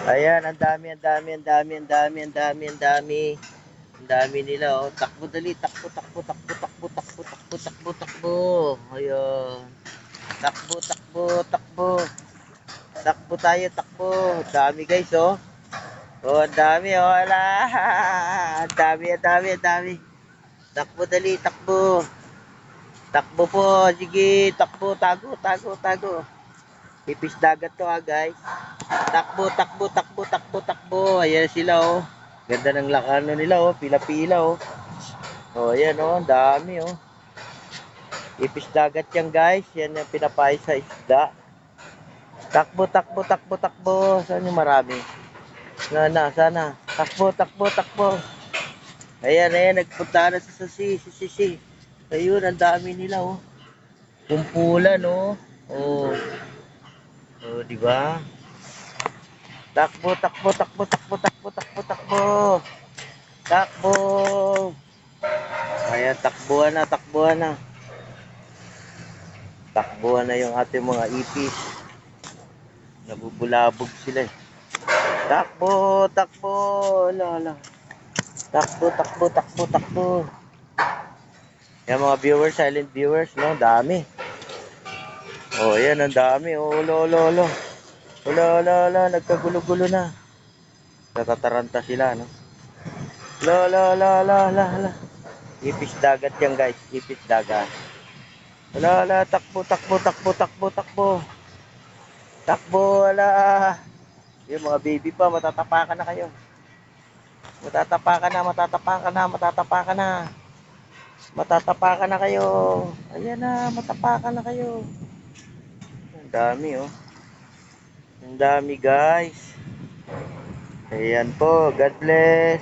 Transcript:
Ayan, ang dami, ang dami, ang dami, ang dami, ang dami, ang dami. Ang dami nila, oh. Takbo dali, takbo, takbo, takbo, takbo, takbo, takbo, takbo, takbo. Ayun. Takbo, takbo, takbo. Takbo tayo, takbo. Ang dami, guys, oh. Oh, ang dami, oh. Ala. Ang dami, ang dami, ang dami. Takbo dali, takbo. Takbo po, sige, takbo, tago, tago, tago. Pipis dagat to, ha, guys. Takbo, takbo, takbo, takbo, takbo. Ayan sila, oh. Ganda ng lakano nila, oh. Pila-pila, oh. Oh, ayan, oh. Ang dami, oh. Ipis dagat yan, guys. Yan yung pinapay sa isda. Takbo, takbo, takbo, takbo. Saan yung marami? Sana. Takbo, takbo, takbo. Ayan, ayan. Nagpunta na sa sisi. Ayun, ang dami nila, oh. Kumpulan, oh. Oh. Oh, di ba? Takbo, takbo, takbo, takbo, takbo, takbo, takbo. Takbo. Ayan, takbuhan na, takbuhan na. Takbuhan na yung ating mga ipis. Nabubulabog sila, eh. Takbo, takbo. Ala. Takbo, takbo, takbo, takbo. Yan mga viewers, silent viewers, no? Dami. Oh, yan, ang dami. Oh, ulo. Ulo. Nagkagulo-gulo na. Natataranta sila, no? La. Ipis dagat yan, guys. Ipis dagat. Ala. Takbo. Takbo, ala. Yung mga baby pa, matatapakan na kayo. Matatapakan na kayo. Ayan na, matapakan na kayo. Ang dami, oh. Ang dami, guys. Ayan po. God bless.